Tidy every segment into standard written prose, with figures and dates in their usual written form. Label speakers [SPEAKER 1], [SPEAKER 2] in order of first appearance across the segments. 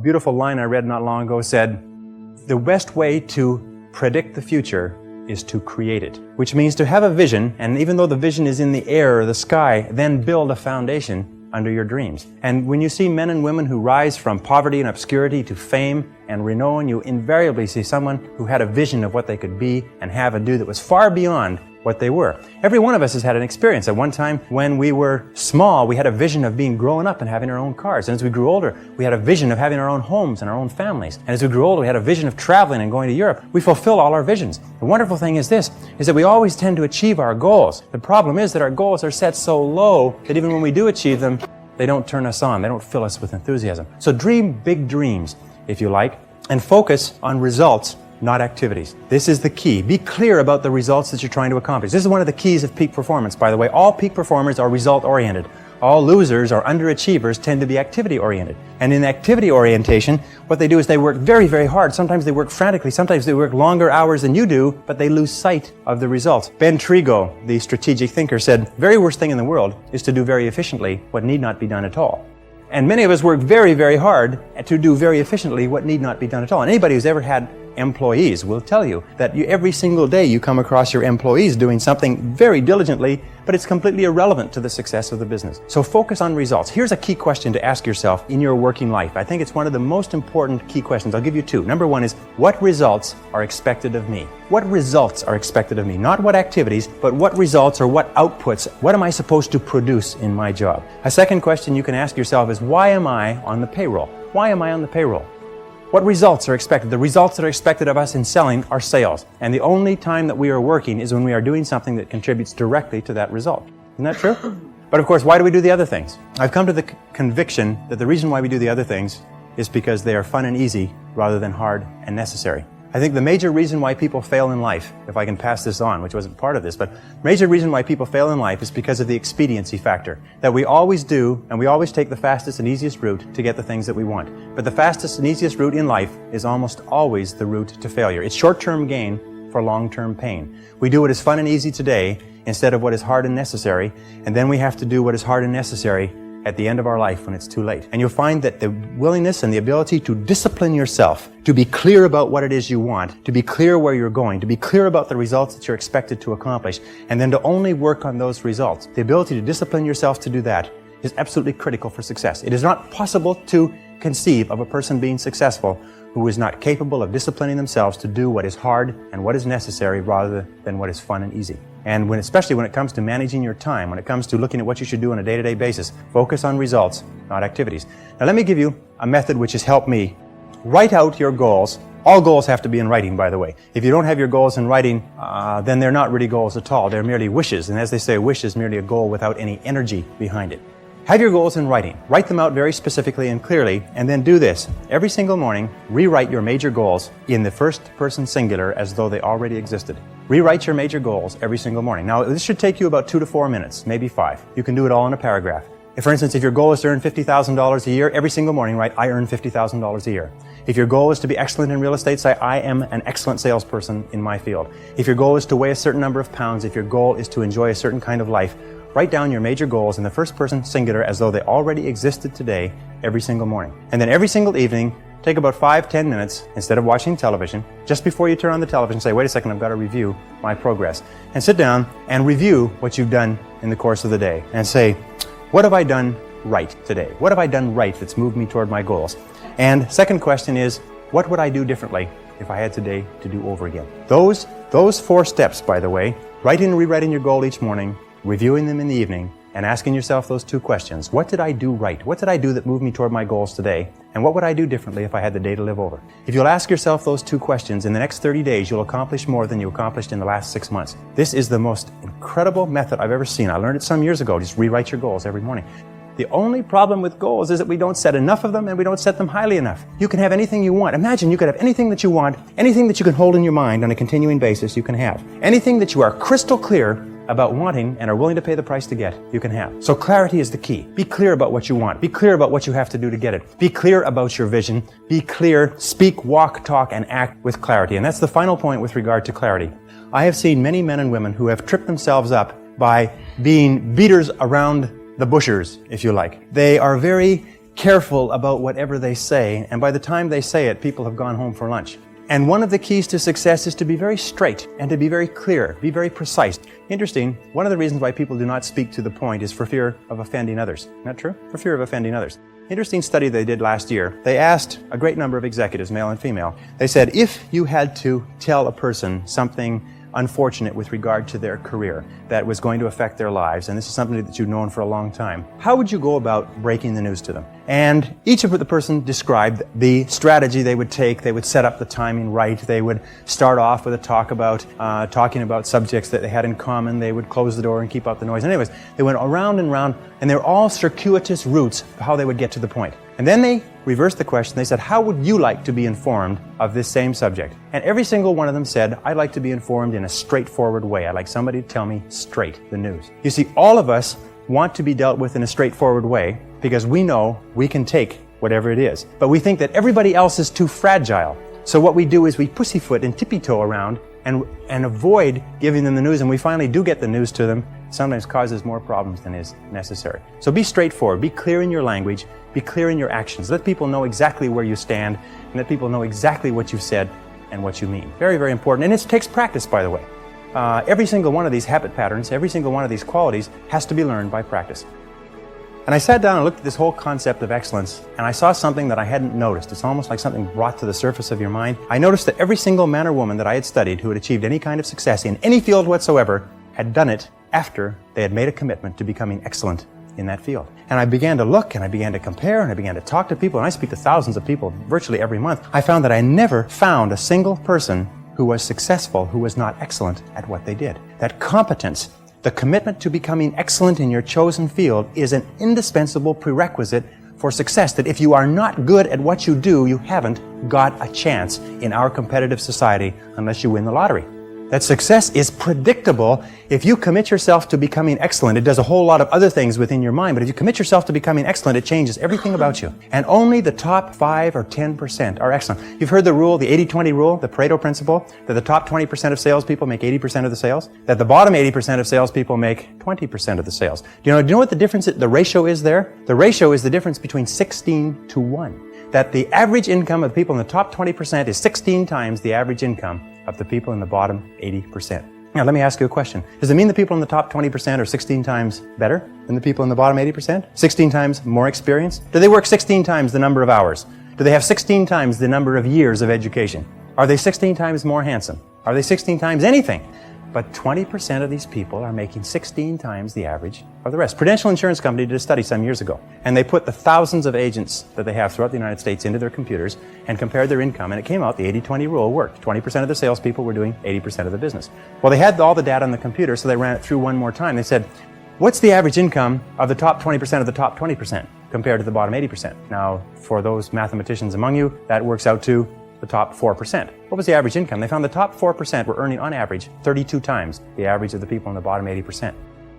[SPEAKER 1] beautiful line I read not long ago said, the best way to predict the future is to create it, which means to have a vision, and even though the vision is in the air or the sky, then build a foundation under your dreams. And when you see men and women who rise from poverty and obscurity to fame and renown, you invariably see someone who had a vision of what they could be and have and do that was far beyond what they were. Every one of us has had an experience. At one time when we were small, we had a vision of being grown up and having our own cars. And as we grew older, we had a vision of having our own homes and our own families. And as we grew older, we had a vision of traveling and going to Europe. We fulfill all our visions. The wonderful thing is this, is that we always tend to achieve our goals. The problem is that our goals are set so low that even when we do achieve them, they don't turn us on. They don't fill us with enthusiasm. So dream big dreams, if you like, and focus on results, not activities. This is the key. Be clear about the results that you're trying to accomplish. This is one of the keys of peak performance, by the way. All peak performers are result-oriented. All losers or underachievers tend to be activity-oriented. And in activity orientation, what they do is they work very, very hard. Sometimes they work frantically. Sometimes they work longer hours than you do, but they lose sight of the results. Ben Trigo, the strategic thinker, said, very worst thing in the world is to do very efficiently what need not be done at all. And many of us work very, very hard to do very efficiently what need not be done at all. And anybody who's ever had employees will tell you that every single day you come across your employees doing something very diligently, but it's completely irrelevant to the success of the business. So focus on results. Here's a key question to ask yourself in your working life. I think it's one of the most important key questions. I'll give you two. Number one is, what results are expected of me? What results are expected of me? Not what activities, but what results or what outputs, what am I supposed to produce in my job? A second question you can ask yourself is, why am I on the payroll? Why am I on the payroll? What results are expected? The results that are expected of us in selling are sales. And the only time that we are working is when we are doing something that contributes directly to that result. Isn't that true? But of course, why do we do the other things? I've come to the conviction that the reason why we do the other things is because they are fun and easy rather than hard and necessary. I think the major reason why people fail in life, if I can pass this on, which wasn't part of this, but the major reason why people fail in life is because of the expediency factor. That we always do, and we always take the fastest and easiest route to get the things that we want. But the fastest and easiest route in life is almost always the route to failure. It's short-term gain for long-term pain. We do what is fun and easy today instead of what is hard and necessary, and then we have to do what is hard and necessary at the end of our life when it's too late. And you'll find that the willingness and the ability to discipline yourself, to be clear about what it is you want, to be clear where you're going, to be clear about the results that you're expected to accomplish, and then to only work on those results. The ability to discipline yourself to do that is absolutely critical for success. It is not possible to conceive of a person being successful who is not capable of disciplining themselves to do what is hard and what is necessary rather than what is fun and easy. And especially when it comes to managing your time, when it comes to looking at what you should do on a day-to-day basis, focus on results, not activities. Now let me give you a method which has helped me. Write out your goals. All goals have to be in writing, by the way. If you don't have your goals in writing, then they're not really goals at all. They're merely wishes. And as they say, a wish is merely a goal without any energy behind it. Have your goals in writing. Write them out very specifically and clearly, and then do this. Every single morning, rewrite your major goals in the first person singular as though they already existed. Rewrite your major goals every single morning. Now, this should take you about 2 to 4 minutes, maybe 5. You can do it all in a paragraph. For instance, if your goal is to earn $50,000 a year, every single morning write, I earn $50,000 a year. If your goal is to be excellent in real estate, say, I am an excellent salesperson in my field. If your goal is to weigh a certain number of pounds, if your goal is to enjoy a certain kind of life, write down your major goals in the first person singular as though they already existed today every single morning. And then every single evening, take about 5-10 minutes, instead of watching television, just before you turn on the television, say, wait a second, I've got to review my progress. And sit down and review what you've done in the course of the day. And say, what have I done right today? What have I done right that's moved me toward my goals? And second question is, what would I do differently if I had today to do over again? Those 4 steps, by the way, writing and rewriting your goal each morning, reviewing them in the evening, and asking yourself those 2 questions. What did I do right? What did I do that moved me toward my goals today? And what would I do differently if I had the day to live over? If you'll ask yourself those 2 questions, in the next 30 days, you'll accomplish more than you accomplished in the last 6 months. This is the most incredible method I've ever seen. I learned it some years ago. Just rewrite your goals every morning. The only problem with goals is that we don't set enough of them and we don't set them highly enough. You can have anything you want. Imagine you could have anything that you want, anything that you can hold in your mind on a continuing basis, you can have. Anything that you are crystal clear about wanting and are willing to pay the price to get, you can have. So clarity is the key. Be clear about what you want. Be clear about what you have to do to get it. Be clear about your vision. Be clear, speak, walk, talk, and act with clarity. And that's the final point with regard to clarity. I have seen many men and women who have tripped themselves up by being beaters around the bushers, if you like. They are very careful about whatever they say, and by the time they say it, people have gone home for lunch. And one of the keys to success is to be very straight and to be very clear, be very precise. Interesting, one of the reasons why people do not speak to the point is for fear of offending others. Isn't that true? For fear of offending others. Interesting study they did last year. They asked a great number of executives, male and female. They said, if you had to tell a person something unfortunate with regard to their career that was going to affect their lives, and this is something that you've known for a long time, how would you go about breaking the news to them? And each of the person described the strategy they would take. They would set up the timing right. They would start off with a talking about subjects that they had in common. They would close the door and keep out the noise. Anyways, they went around and around, and they were all circuitous routes of how they would get to the point. And then they reversed the question. They said, how would you like to be informed of this same subject? And every single one of them said, I'd like to be informed in a straightforward way. I'd like somebody to tell me straight the news. You see, all of us want to be dealt with in a straightforward way because we know we can take whatever it is. But we think that everybody else is too fragile. So what we do is we pussyfoot and tippy-toe around and avoid giving them the news, and we finally do get the news to them. Sometimes causes more problems than is necessary. So be straightforward, be clear in your language, be clear in your actions. Let people know exactly where you stand, and let people know exactly what you've said and what you mean. Very, very important. And it takes practice, by the way. Every single one of these habit patterns, every single one of these qualities has to be learned by practice. And I sat down and looked at this whole concept of excellence, and I saw something that I hadn't noticed. It's almost like something brought to the surface of your mind. I noticed that every single man or woman that I had studied who had achieved any kind of success in any field whatsoever had done it after they had made a commitment to becoming excellent in that field. And I began to look, and I began to compare, and I began to talk to people, and I speak to thousands of people virtually every month. I found that I never found a single person who was successful who was not excellent at what they did. That competence, the commitment to becoming excellent in your chosen field, is an indispensable prerequisite for success. That if you are not good at what you do, you haven't got a chance in our competitive society unless you win the lottery. That success is predictable. If you commit yourself to becoming excellent, it does a whole lot of other things within your mind, but if you commit yourself to becoming excellent, it changes everything about you. And only the top 5 or 10% are excellent. You've heard the rule, the 80-20 rule, the Pareto principle, that the top 20% of salespeople make 80% of the sales, that the bottom 80% of salespeople make 20% of the sales. Do you know what the difference, the ratio is there? The ratio is the difference between 16 to 1. That the average income of the people in the top 20% is 16 times the average income of the people in the bottom 80%. Now, let me ask you a question. Does it mean the people in the top 20% are 16 times better than the people in the bottom 80%? 16 times more experience? Do they work 16 times the number of hours? Do they have 16 times the number of years of education? Are they 16 times more handsome? Are they 16 times anything? But 20% of these people are making 16 times the average of the rest. Prudential Insurance Company did a study some years ago, and they put the thousands of agents that they have throughout the United States into their computers and compared their income, and it came out the 80-20 rule worked. 20% of the salespeople were doing 80% of the business. Well, they had all the data on the computer, so they ran it through one more time. They said, what's the average income of the top 20% of the top 20% compared to the bottom 80%? Now, for those mathematicians among you, that works out to the top 4%. What was the average income? They found the top 4% were earning on average 32 times the average of the people in the bottom 80%.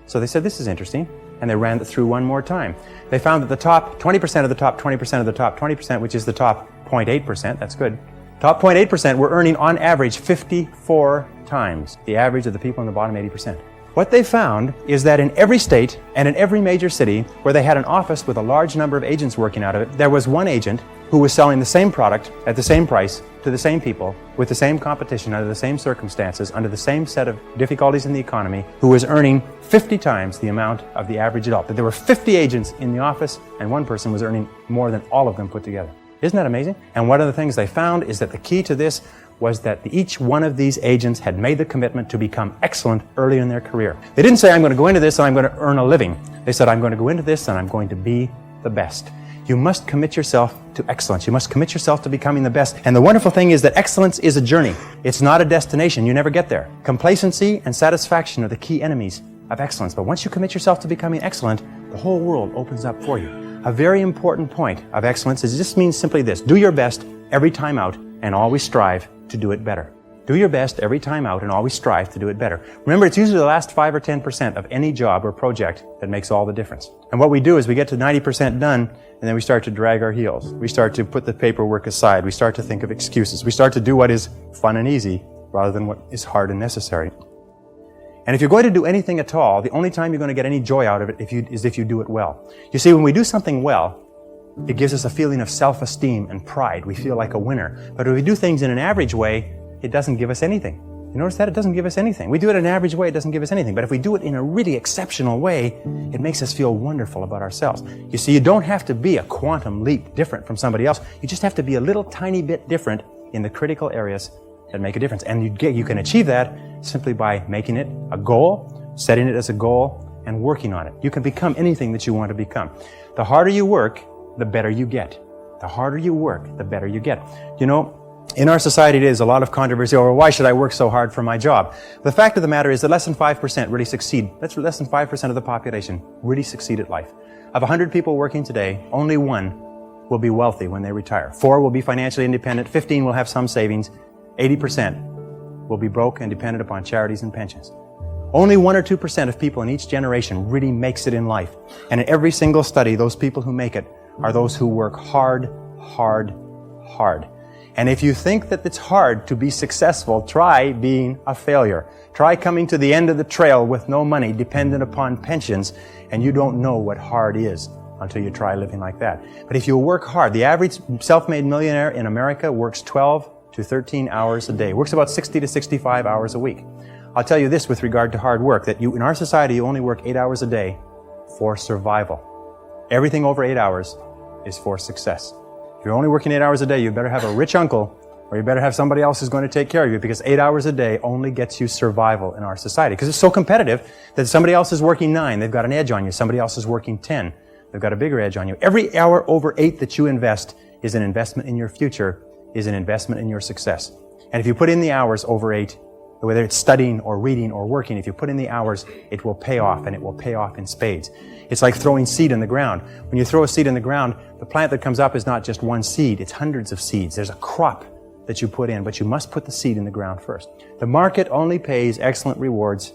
[SPEAKER 1] So they said, this is interesting, and they ran it through one more time. They found that the top 20% of the top 20% of the top 20%, which is the top 0.8%, that's good, top 0.8% were earning on average 54 times the average of the people in the bottom 80%. What they found is that in every state and in every major city where they had an office with a large number of agents working out of it, there was one agent who was selling the same product at the same price to the same people with the same competition under the same circumstances, under the same set of difficulties in the economy, who was earning 50 times the amount of the average adult. That there were 50 agents in the office and one person was earning more than all of them put together. Isn't that amazing? And one of the things they found is that the key to this was that each one of these agents had made the commitment to become excellent early in their career. They didn't say, I'm going to go into this and I'm going to earn a living. They said, I'm going to go into this and I'm going to be the best. You must commit yourself to excellence. You must commit yourself to becoming the best. And the wonderful thing is that excellence is a journey. It's not a destination. You never get there. Complacency and satisfaction are the key enemies of excellence. But once you commit yourself to becoming excellent, the whole world opens up for you. A very important point of excellence is it just means simply this: do your best every time out and always strive to do it better. Do your best every time out and always strive to do it better. Remember, it's usually the last 5 or 10% of any job or project that makes all the difference. And what we do is we get to 90% done, and then we start to drag our heels. We start to put the paperwork aside. We start to think of excuses. We start to do what is fun and easy rather than what is hard and necessary. And if you're going to do anything at all, the only time you're going to get any joy out of it is if you do it well. You see, when we do something well, It gives us a feeling of self-esteem and pride. We feel like a winner. But if we do things in an average way, it doesn't give us anything. You notice that? It doesn't give us anything. We do it in an average way, it doesn't give us anything. But if we do it in a really exceptional way, it makes us feel wonderful about ourselves. You see, you don't have to be a quantum leap different from somebody else. You just have to be a little tiny bit different in the critical areas that make a difference. And you can achieve that simply by making it a goal, setting it as a goal, and working on it. You can become anything that you want to become. The harder you work, the better you get. The harder you work, the better you get. You know, in our society today, there's a lot of controversy over why should I work so hard for my job. The fact of the matter is that less than 5% really succeed. That's less than 5% of the population really succeed at life. Of 100 people working today, only 1 will be wealthy when they retire. 4 will be financially independent. 15 will have some savings. 80% will be broke and dependent upon charities and pensions. Only 1 or 2% of people in each generation really makes it in life. And in every single study, those people who make it are those who work hard, hard, hard. And if you think that it's hard to be successful, try being a failure. Try coming to the end of the trail with no money, dependent upon pensions, and you don't know what hard is until you try living like that. But if you work hard, the average self-made millionaire in America works 12 to 13 hours a day, works about 60 to 65 hours a week. I'll tell you this with regard to hard work, that in our society, you only work 8 hours a day for survival. Everything over 8 hours is for success. If you're only working 8 hours a day, you better have a rich uncle, or you better have somebody else who's going to take care of you, because 8 hours a day only gets you survival in our society. Because it's so competitive that somebody else is working 9, they've got an edge on you. Somebody else is working 10, they've got a bigger edge on you. Every hour over 8 that you invest is an investment in your future, is an investment in your success. And if you put in the hours over 8, whether it's studying or reading or working, if you put in the hours, it will pay off, and it will pay off in spades. It's like throwing seed in the ground. When you throw a seed in the ground, the plant that comes up is not just one seed, it's hundreds of seeds. There's a crop that you put in, but you must put the seed in the ground first. The market only pays excellent rewards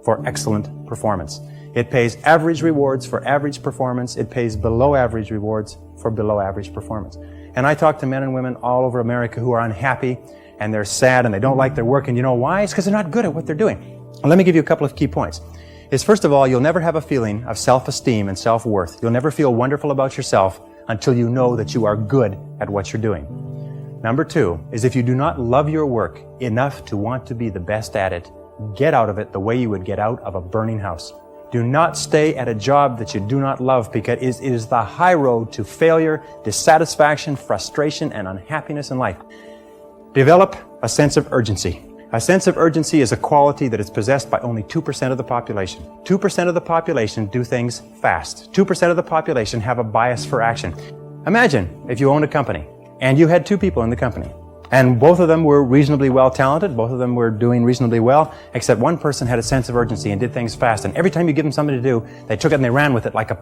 [SPEAKER 1] for excellent performance. It pays average rewards for average performance. It pays below average rewards for below average performance. And I talk to men and women all over America who are unhappy, and they're sad, and they don't like their work, and you know why? It's because they're not good at what they're doing. Well, let me give you a couple of key points. First of all, you'll never have a feeling of self-esteem and self-worth. You'll never feel wonderful about yourself until you know that you are good at what you're doing. Number 2 is if you do not love your work enough to want to be the best at it, get out of it the way you would get out of a burning house. Do not stay at a job that you do not love, because it is the high road to failure, dissatisfaction, frustration, and unhappiness in life. Develop a sense of urgency. A sense of urgency is a quality that is possessed by only 2% of the population. 2% of the population do things fast. 2% of the population have a bias for action. Imagine if you owned a company and you had 2 people in the company, and both of them were reasonably well talented, both of them were doing reasonably well, except one person had a sense of urgency and did things fast. And every time you give them something to do, they took it and they ran with it like a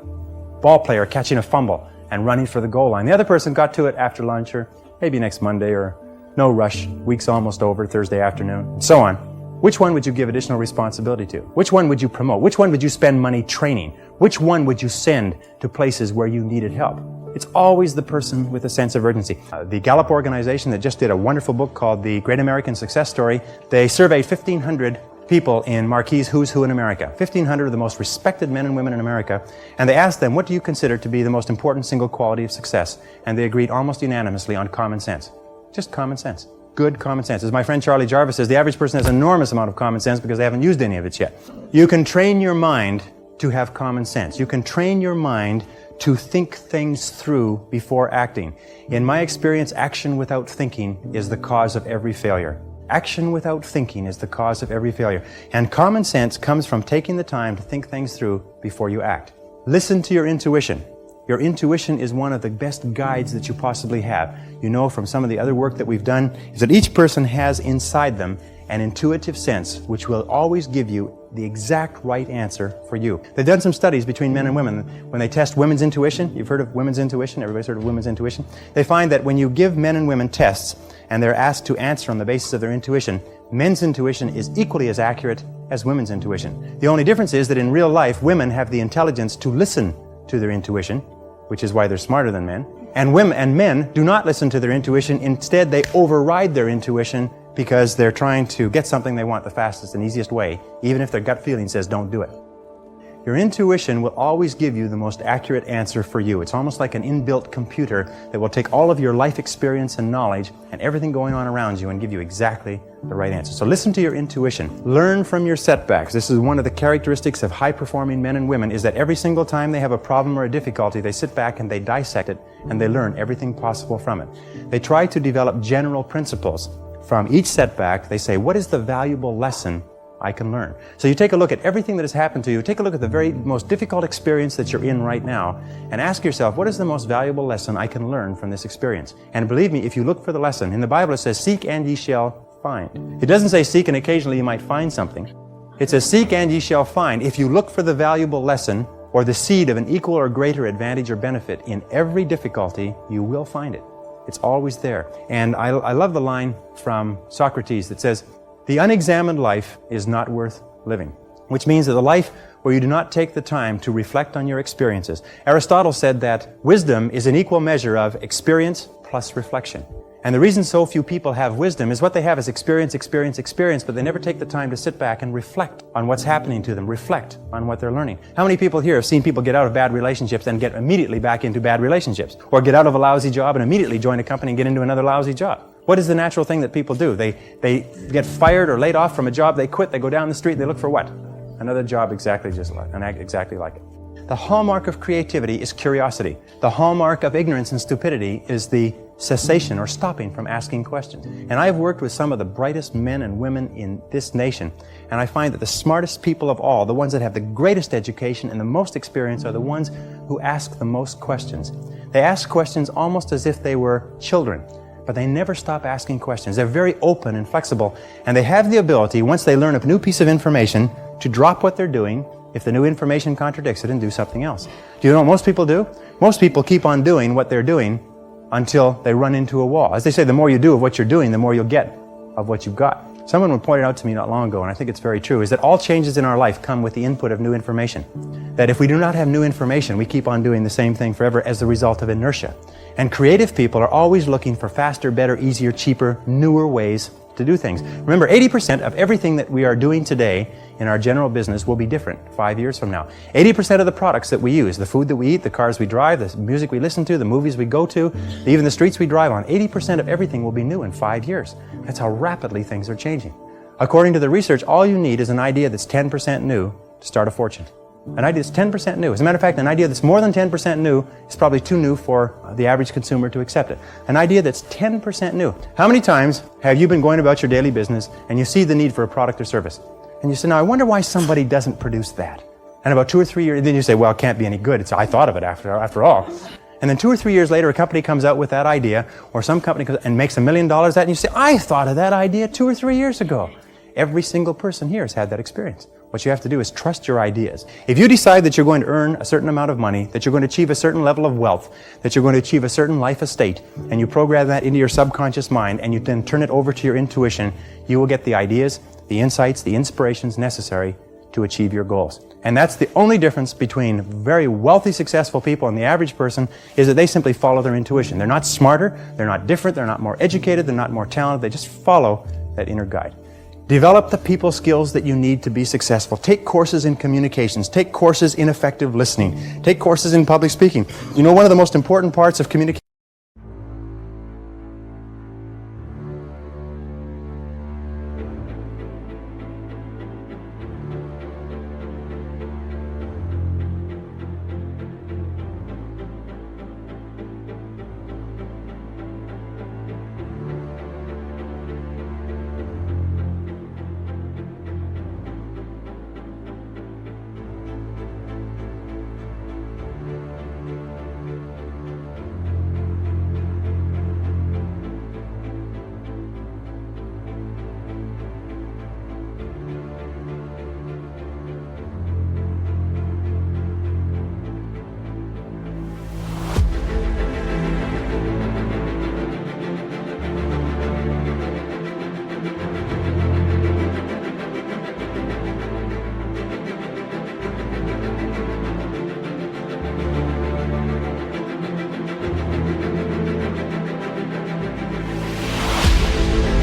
[SPEAKER 1] ball player catching a fumble and running for the goal line. The other person got to it after lunch, or maybe next Monday, or no rush, week's almost over, Thursday afternoon, and so on. Which one would you give additional responsibility to? Which one would you promote? Which one would you spend money training? Which one would you send to places where you needed help? It's always the person with a sense of urgency. The Gallup organization that just did a wonderful book called The Great American Success Story, they surveyed 1,500 people in Marquis Who's Who in America, 1,500 of the most respected men and women in America, and they asked them, what do you consider to be the most important single quality of success? And they agreed almost unanimously on common sense. Just common sense. Good common sense. As my friend Charlie Jarvis says, the average person has an enormous amount of common sense because they haven't used any of it yet. You can train your mind to have common sense. You can train your mind to think things through before acting. In my experience, action without thinking is the cause of every failure. Action without thinking is the cause of every failure. And common sense comes from taking the time to think things through before you act. Listen to your intuition. Your intuition is one of the best guides that you possibly have. You know from some of the other work that we've done is that each person has inside them an intuitive sense which will always give you the exact right answer for you. They've done some studies between men and women. When they test women's intuition, you've heard of women's intuition, everybody's heard of women's intuition, they find that when you give men and women tests and they're asked to answer on the basis of their intuition, men's intuition is equally as accurate as women's intuition. The only difference is that in real life, women have the intelligence to listen to their intuition, which is why they're smarter than men. And men do not listen to their intuition. Instead, they override their intuition because they're trying to get something they want the fastest and easiest way, even if their gut feeling says don't do it. Your intuition will always give you the most accurate answer for you. It's almost like an inbuilt computer that will take all of your life experience and knowledge and everything going on around you and give you exactly the right answer. So listen to your intuition. Learn from your setbacks. This is one of the characteristics of high-performing men and women, is that every single time they have a problem or a difficulty, they sit back and they dissect it and they learn everything possible from it. They try to develop general principles. From each setback, they say, what is the valuable lesson I can learn? So you take a look at everything that has happened to you, take a look at the very most difficult experience that you're in right now, and ask yourself, what is the most valuable lesson I can learn from this experience? And believe me, if you look for the lesson, in the Bible it says, seek and ye shall find. It doesn't say seek and occasionally you might find something. It says seek and ye shall find. If you look for the valuable lesson or the seed of an equal or greater advantage or benefit in every difficulty, you will find it. It's always there. And I love the line from Socrates that says, the unexamined life is not worth living, which means that the life where you do not take the time to reflect on your experiences. Aristotle said that wisdom is an equal measure of experience plus reflection. And the reason so few people have wisdom is what they have is experience, but they never take the time to sit back and reflect on what's happening to them, reflect on what they're learning. How many people here have seen people get out of bad relationships and get immediately back into bad relationships? Or get out of a lousy job and immediately join a company and get into another lousy job? What is the natural thing that people do? They get fired or laid off from a job, they quit, they go down the street, they look for what? Another job exactly like it. The hallmark of creativity is curiosity. The hallmark of ignorance and stupidity is the cessation or stopping from asking questions. And I've worked with some of the brightest men and women in this nation, and I find that the smartest people of all, the ones that have the greatest education and the most experience, are the ones who ask the most questions. They ask questions almost as if they were children, but they never stop asking questions. They're very open and flexible, and they have the ability, once they learn a new piece of information, to drop what they're doing if the new information contradicts it and do something else. Do you know what most people do? Most people keep on doing what they're doing until they run into a wall. As they say, the more you do of what you're doing, the more you'll get of what you've got. Someone pointed out to me not long ago, and I think it's very true, is that all changes in our life come with the input of new information. That if we do not have new information, we keep on doing the same thing forever as the result of inertia. And creative people are always looking for faster, better, easier, cheaper, newer ways to do things. Remember, 80% of everything that we are doing today in our general business will be different 5 years from now. 80% of the products that we use, the food that we eat, the cars we drive, the music we listen to, the movies we go to, even the streets we drive on, 80% of everything will be new in 5 years. That's how rapidly things are changing. According to the research, all you need is an idea that's 10% new to start a fortune. An idea that's 10% new. As a matter of fact, an idea that's more than 10% new is probably too new for the average consumer to accept it. An idea that's 10% new. How many times have you been going about your daily business and you see the need for a product or service? And you say, now I wonder why somebody doesn't produce that. And about 2 or 3 years, then you say, well, it can't be any good. I thought of it after all. And then 2 or 3 years later, a company comes out with that idea, or some company comes and makes $1 million at it, and you say, I thought of that idea 2 or 3 years ago. Every single person here has had that experience. What you have to do is trust your ideas. If you decide that you're going to earn a certain amount of money, that you're going to achieve a certain level of wealth, that you're going to achieve a certain life estate, and you program that into your subconscious mind, and you then turn it over to your intuition, you will get the ideas, the insights, the inspirations necessary to achieve your goals. And that's the only difference between very wealthy, successful people and the average person, is that they simply follow their intuition. They're not smarter, they're not different, they're not more educated, they're not more talented, they just follow that inner guide. Develop the people skills that you need to be successful. Take courses in communications. Take courses in effective listening. Take courses in public speaking. You know, one of the most important parts of communication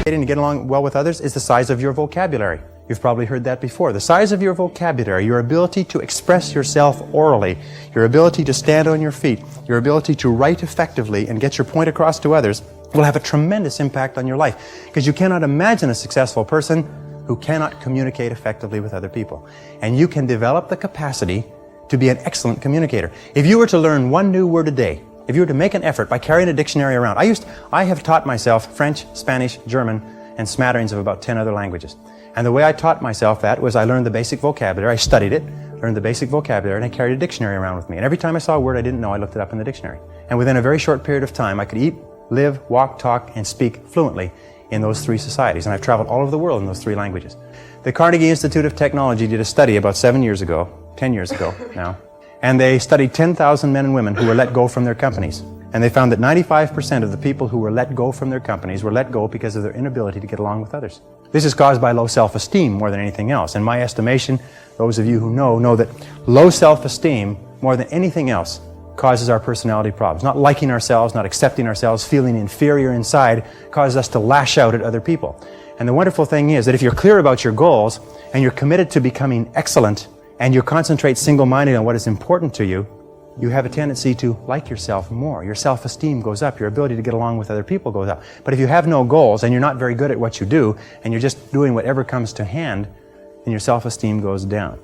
[SPEAKER 1] to get along well with others is the size of your vocabulary. You've probably heard that before. The size of your vocabulary, your ability to express yourself orally, your ability to stand on your feet, your ability to write effectively and get your point across to others will have a tremendous impact on your life, because you cannot imagine a successful person who cannot communicate effectively with other people. And you can develop the capacity to be an excellent communicator. If you were to learn one new word a day, if you were to make an effort by carrying a dictionary around, I have taught myself French, Spanish, German, and smatterings of about 10 other languages. And the way I taught myself that was I learned the basic vocabulary, I studied it, learned the basic vocabulary, and I carried a dictionary around with me. And every time I saw a word I didn't know, I looked it up in the dictionary. And within a very short period of time, I could eat, live, walk, talk, and speak fluently in those three societies. And I've traveled all over the world in those three languages. The Carnegie Institute of Technology did a study about 10 years ago now, and they studied 10,000 men and women who were let go from their companies. And they found that 95% of the people who were let go from their companies were let go because of their inability to get along with others. This is caused by low self-esteem more than anything else. In my estimation, those of you who know that low self-esteem, more than anything else, causes our personality problems. Not liking ourselves, not accepting ourselves, feeling inferior inside, causes us to lash out at other people. And the wonderful thing is that if you're clear about your goals and you're committed to becoming excellent and you concentrate single-minded on what is important to you, you have a tendency to like yourself more. Your self-esteem goes up. Your ability to get along with other people goes up. But if you have no goals and you're not very good at what you do and you're just doing whatever comes to hand, then your self-esteem goes down.